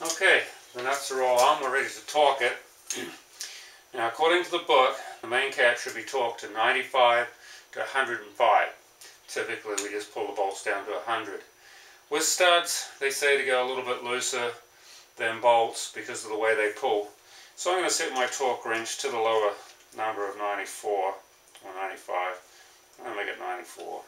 Okay, the nuts are all on, we're ready to torque it. Now according to the book, the main cap should be torqued to 95 to 105. Typically we just pull the bolts down to 100. With studs, they say to go a little bit looser than bolts because of the way they pull. So I'm going to set my torque wrench to the lower number of 94 or 95. I'm going to make it 94.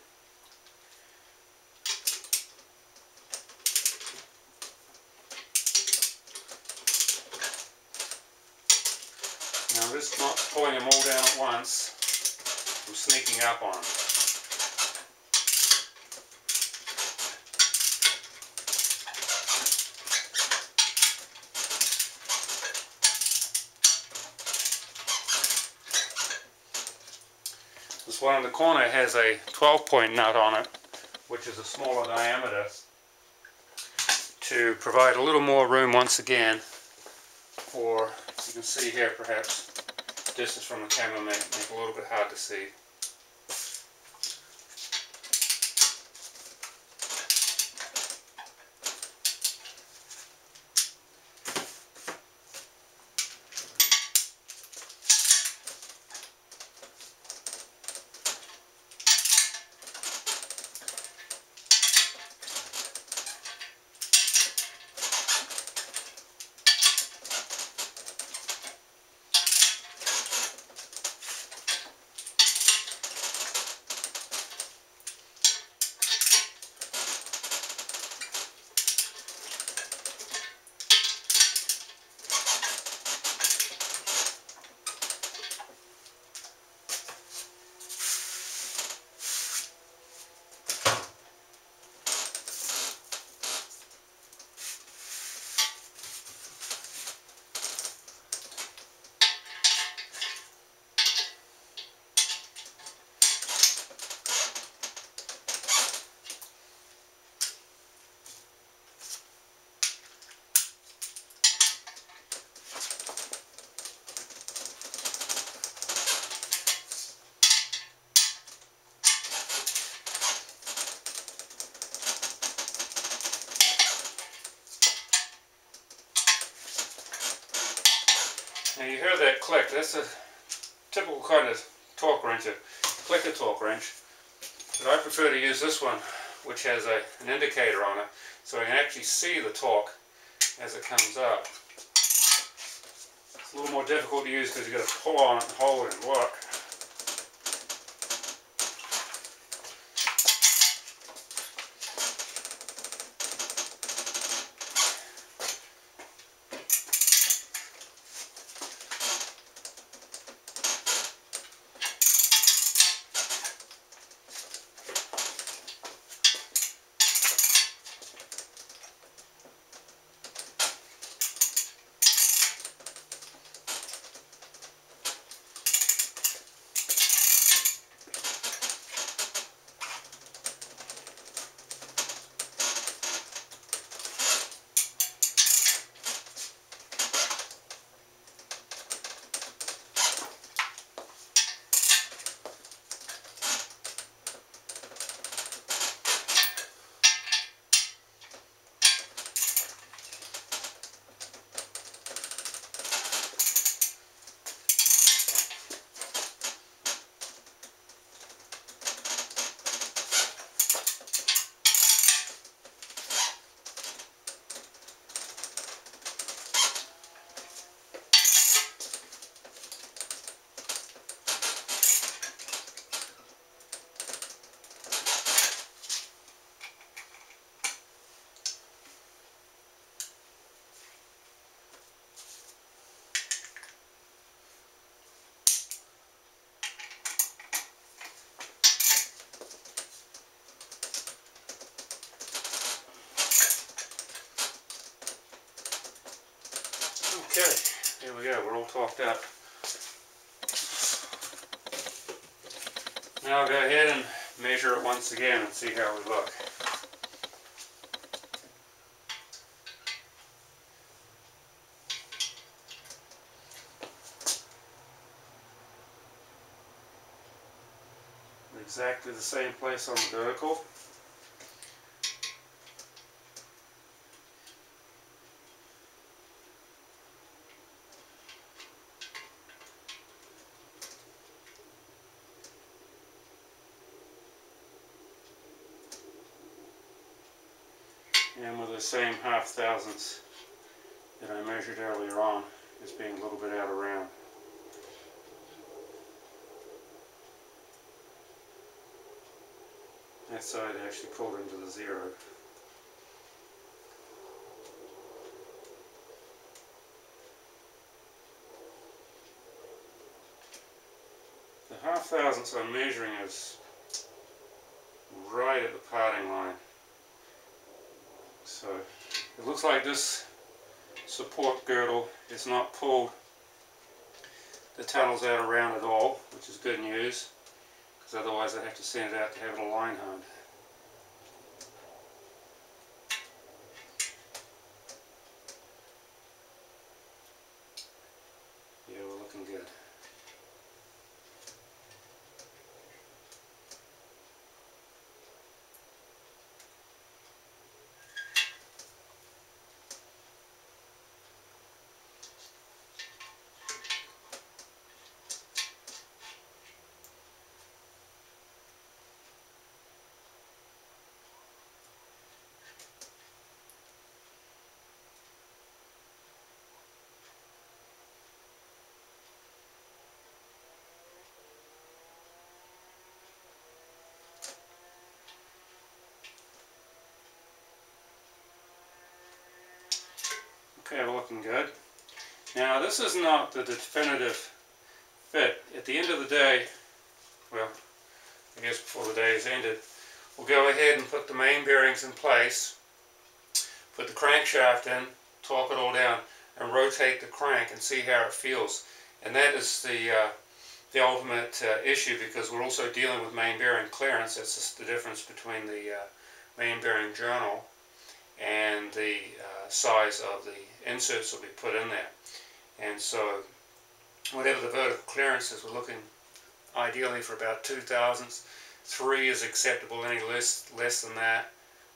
Now I'm just not pulling them all down at once. I'm sneaking up on them. This one in the corner has a 12-point nut on it, which is a smaller diameter, to provide a little more room once again for, you can see here perhaps, distance from the camera make a little bit hard to see. Now you hear that click, that's a typical kind of torque wrench, a clicker torque wrench. But I prefer to use this one, which has an indicator on it, so I can actually see the torque as it comes up. It's a little more difficult to use because you've got to pull on it and hold it and look. Okay, here we go, we're all torqued up. Now I'll go ahead and measure it once again and see how we look. Exactly the same place on the vertical. and with the same half thousandths that I measured earlier on as being a little bit out of round. That side actually pulled into the 0. The half thousandths I'm measuring is right at the parting line. So it looks like this support girdle is not pulled the tunnels out around at all, which is good news, because otherwise I'd have to send it out to have it a line honed. Yeah, we're looking good. Okay, we're looking good. Now this is not the definitive fit. At the end of the day, well, I guess before the day is ended, we'll go ahead and put the main bearings in place, put the crankshaft in, torque it all down, and rotate the crank and see how it feels. And that is the ultimate issue, because we're also dealing with main bearing clearance. That's just the difference between the main bearing journal and the size of the inserts that we put in there. And so whatever the vertical clearance is, we're looking ideally for about 2 thousandths. 3 is acceptable. Any less than that,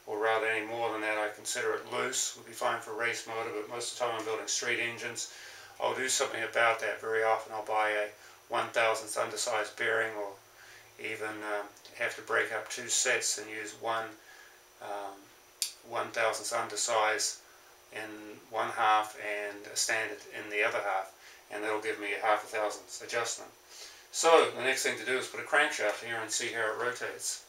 or rather any more than that, I consider it loose. Would be fine for a race motor, but most of the time I'm building street engines. I'll do something about that. Very often I'll buy a 1/1000th undersized bearing, or even have to break up 2 sets and use one 1/1000th undersize in one half and a standard in the other half, and that'll give me a 1/2 thousandths adjustment. So the next thing to do is put a crankshaft here and see how it rotates.